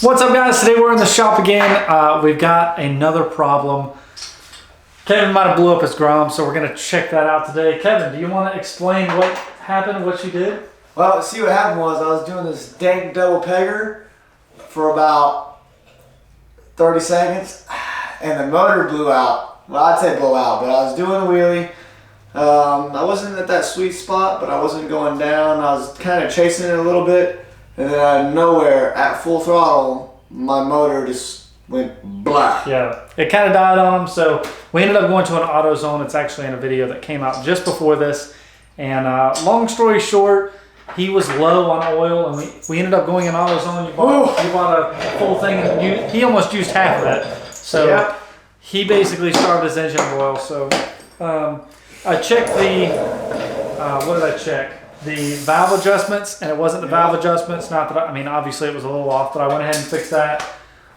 What's up, guys? Today we're in the shop again. We've got another problem. Kevin might have blew up his Grom, so we're going to check that out today. Kevin, do you want to explain what happened, what you did? Well, see, what happened was I was doing this dank double pegger for about 30 seconds and the motor blew out. Well, I'd say blow out, but I was doing a wheelie. I wasn't at that sweet spot, but I wasn't going down. I was kind of chasing it a little bit, and then out of nowhere, at full throttle, my motor just went blah. Yeah, it kind of died on him, so we ended up going to an AutoZone. It's actually in a video that came out just before this. And long story short, he was low on oil, and we ended up going in AutoZone. You bought a full thing, and he almost used half of it. So yeah. He basically starved his engine of oil. So I checked the, what did I check? The valve adjustments, and it wasn't the valve adjustments. Not that I mean, obviously it was a little off, but I went ahead and fixed that.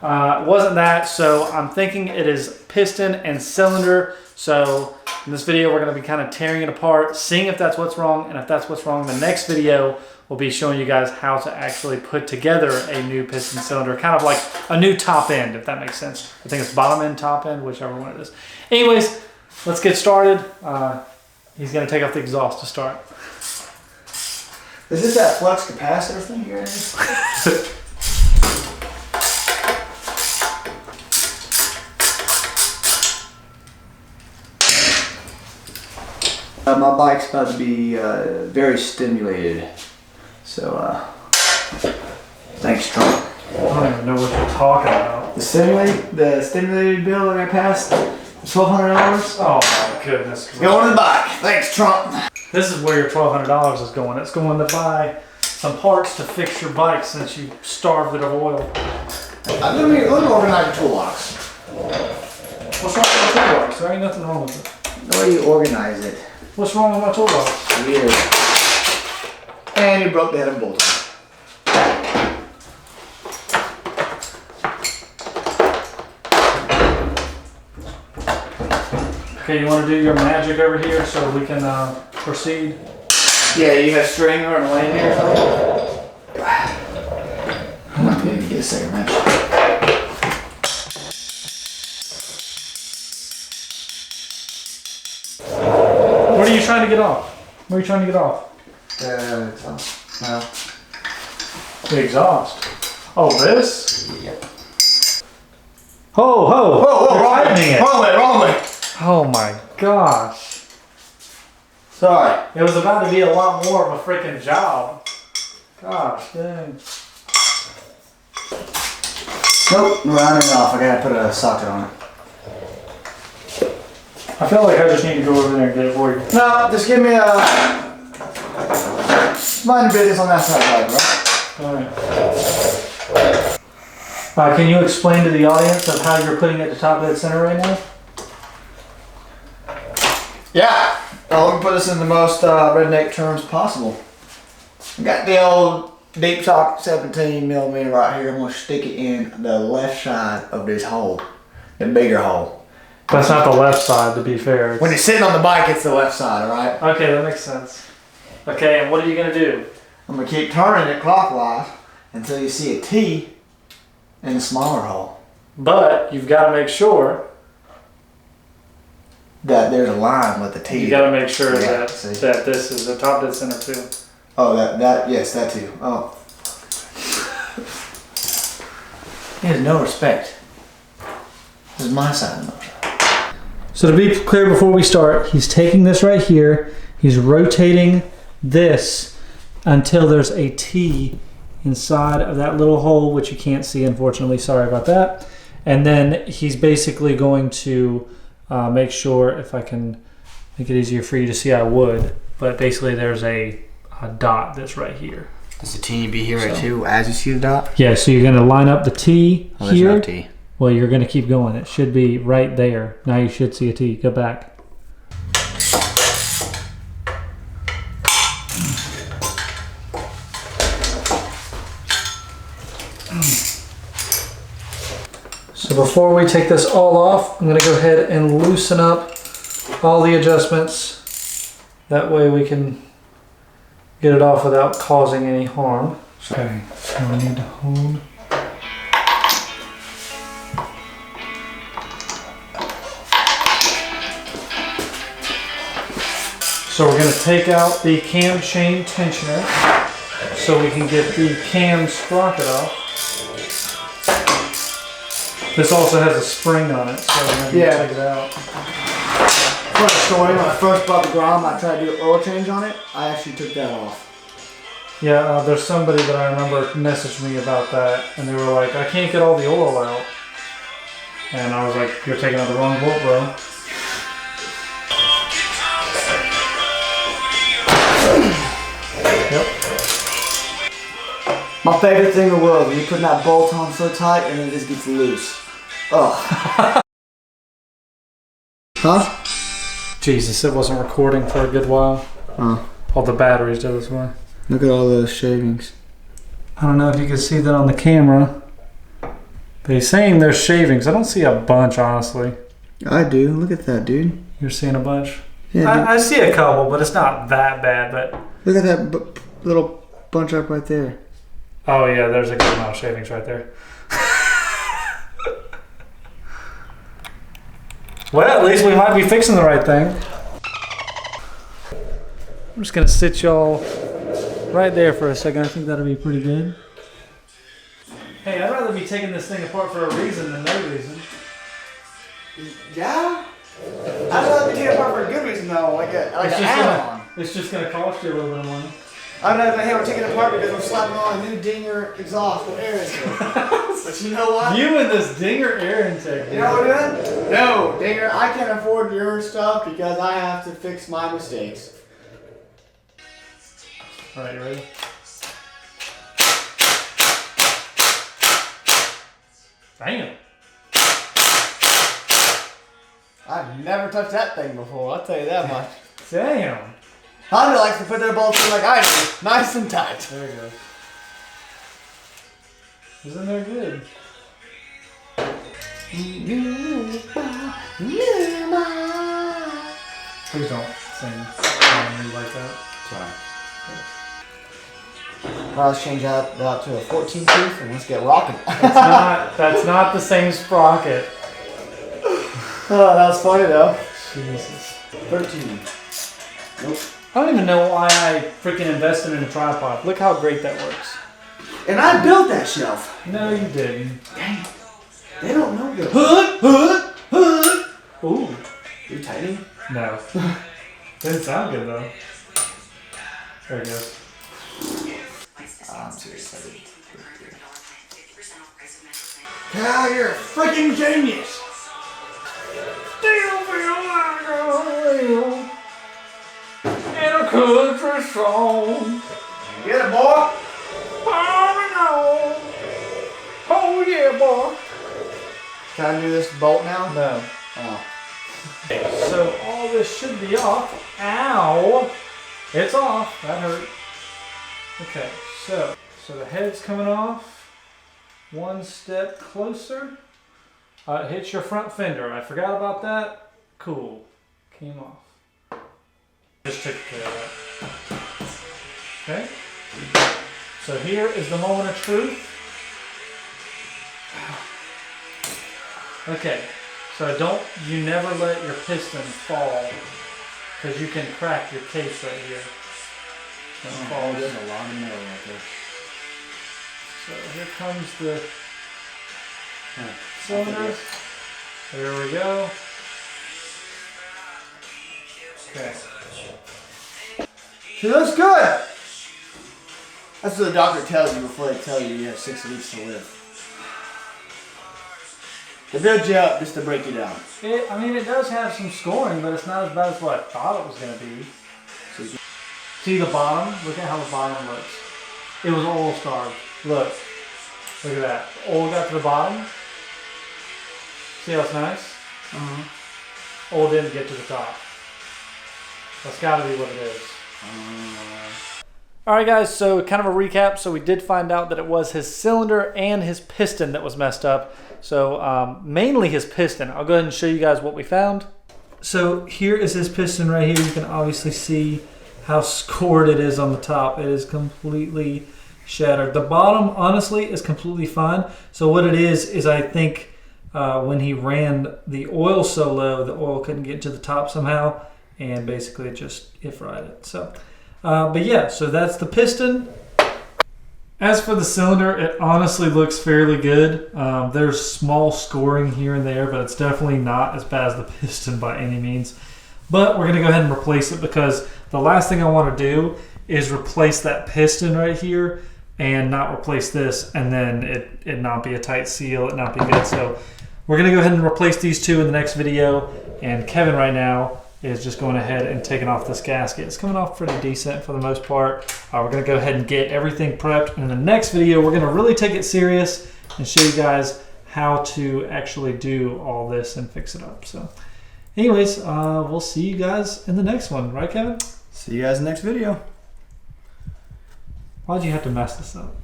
It wasn't that, so I'm thinking it is piston and cylinder. So in this video, we're going to be kind of tearing it apart, seeing if that's what's wrong, and if that's what's wrong, the next video will be showing you guys how to actually put together a new piston cylinder, kind of like a new top end, if that makes sense. I think it's bottom end, top end, whichever one it is. Anyways, let's get started. He's going to take off the exhaust to start. Is this that flux capacitor thing here? My bike's about to be very stimulated, so thanks, Trump. I don't even know what you're talking about. The stimulated bill that I passed, $1,200. Oh my goodness. Going to the bike. Thanks, Trump. This is where your $1,200 is going. It's going to buy some parts to fix your bike since you starved it of oil. Let me organize your toolbox. What's wrong with my toolbox? There ain't nothing wrong with it. The way you organize it. What's wrong with my toolbox? Weird. And you broke the head of a bolt on. Okay, you want to do your magic over here so we can proceed? Yeah, you have string or a lane here or something? I'm not going to get a second wrench. What are you trying to get off? What are you trying to get off? The exhaust. No. The exhaust. Oh, this? Yep. Ho, ho! Whoa, Tightening it. Wrong way. Oh my gosh. Sorry. It was about to be a lot more of a freaking job. Gosh, dang. Nope, rounding off. I gotta put a socket on it. I feel like I just need to go over there and get it for you. No, just give me a mind your business on that side, Alright. Can you explain to the audience of how you're putting it to top dead center right now? Yeah. Let me put this in the most redneck terms possible. I got the old Deep Shock 17mm right here. I'm going to stick it in the left side of this hole, the bigger hole. That's not the left side, to be fair. When it's sitting on the bike, it's the left side, alright? Okay, that makes sense. Okay, and what are you going to do? I'm going to keep turning it clockwise until you see a T in the smaller hole. But you've got to make sure that there's a line with the T. You got to make sure Yeah, that this is the top dead center too. Oh, yes, that too. Oh. He has no respect. This is my side of the motor. So to be clear before we start, he's taking this right here, he's rotating this until there's a T inside of that little hole, which you can't see, unfortunately. Sorry about that. And then he's basically going to make sure, if I can make it easier for you to see, I would. But basically there's a dot that's right here. Does the T be here right too as you see the dot? Yeah, so you're going to line up the T Oh, here. there's no T. Well, you're going to keep going. It should be right there. Now you should see a T. Go back. So before we take this all off, I'm going to go ahead and loosen up all the adjustments. That way we can get it off without causing any harm. Okay, so I need to hold So we're going to take out the cam chain tensioner so we can get the cam sprocket off. This also has a spring on it, so we're going to take it out. Funny story, when I first bought the Grom, I tried to do an oil change on it. I actually took that off. Yeah, there's somebody that I remember messaged me about that, and they were like, I can't get all the oil out. And I was like, you're taking out the wrong bolt, bro. Yep. My favorite thing in the world, when you're putting that bolt on so tight and it just gets loose. Ugh. Huh? Jesus, it wasn't recording for a good while. Huh. All the batteries go this way. Look at all those shavings. I don't know if you can see that on the camera. But he's saying there's shavings. I don't see a bunch, honestly. I do. Look at that, dude. You're seeing a bunch? Yeah, I see a couple, but it's not that bad. But look at that little bunch up right there. Oh yeah, there's a good amount of shavings right there. Well, at least we might be fixing the right thing. I'm just gonna sit y'all right there for a second. I think that'll be pretty good. Hey, I'd rather be taking this thing apart for a reason than no reason. Yeah? I'd rather be taking it apart for a good reason though, like an add-on. It's just gonna cost you a little bit of money. I'd rather hey, we're taking it apart because we're slapping on a new dinger exhaust with air intake. But you know what? You and this dinger air intake. You know what we're doing? No, dinger, I can't afford your stuff because I have to fix my mistakes. Alright, you ready? Damn. I've never touched that thing before, I'll tell you that much. Damn. Honda likes to put their bolts in like I do, nice and tight. There you go. Isn't that good? Please don't sing me like that. Sorry. Well, let's change that to a 14 tooth and let's get rocking. That's not the same sprocket. Oh, that was funny though. Jesus. 13. Nope. I don't even know why I freaking invested in a tripod. Look how great that works. And I built that shelf. No, you didn't. Dang. They don't know the Ooh. You tightening? No. Didn't sound good though. There it goes. I'm serious. Cal, you're a freaking genius. Still feel like a whale in a country song. Get it, boy. Oh yeah, boy. Can I do this bolt now? No. Oh. Okay, so all this should be off. Ow! It's off. That hurt. Okay, so the head's coming off. One step closer. It hits your front fender. I forgot about that. Cool. Came off. Just took care of that. Okay. So here is the moment of truth. Okay. So you never let your piston fall because you can crack your case right here. Oh, there's a lot of metal right there. So here comes the cylinders. There we go. Okay. She looks good. That's what the doctor tells you before they tell you you have 6 weeks to live. They build you up just to break you down. I mean, it does have some scoring, but it's not as bad as what I thought it was going to be. See the bottom? Look at how the bottom looks. It was oil starved. Look. Look at that. Oil got to the bottom. See how it's nice? Oil didn't get to the top. That's got to be what it is. Alright guys, so kind of a recap. So we did find out that it was his cylinder and his piston that was messed up. So mainly his piston. I'll go ahead and show you guys what we found. So here is his piston right here. You can obviously see how scored it is on the top. It is completely shattered. The bottom, honestly, is completely fine. So what it is I think when he ran the oil so low, the oil couldn't get to the top somehow, and basically just if-right it. So, but yeah, so that's the piston. As for the cylinder, it honestly looks fairly good. There's small scoring here and there, but it's definitely not as bad as the piston by any means. But we're going to go ahead and replace it because the last thing I want to do is replace that piston right here and not replace this, and then it not be a tight seal, it not be good. So we're going to go ahead and replace these two in the next video, and Kevin right now is just going ahead and taking off this gasket. It's coming off pretty decent for the most part. We're going to go ahead and get everything prepped. And in the next video, we're going to really take it serious and show you guys how to actually do all this and fix it up. So anyways, we'll see you guys in the next one. Right, Kevin? See you guys in the next video. Why'd you have to mess this up?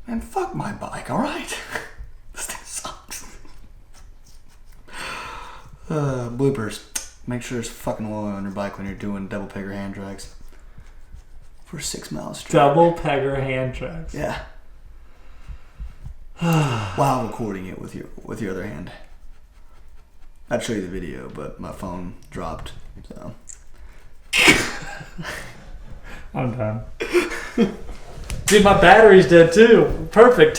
Man, fuck my bike, alright? This thing sucks. Bloopers. Make sure there's fucking oil on your bike when you're doing double pegger hand drags. For 6 miles straight. Double pegger hand drags. Yeah. While recording it with your other hand. I'd show you the video, but my phone dropped, so. I'm done. Dude, my battery's dead too. Perfect.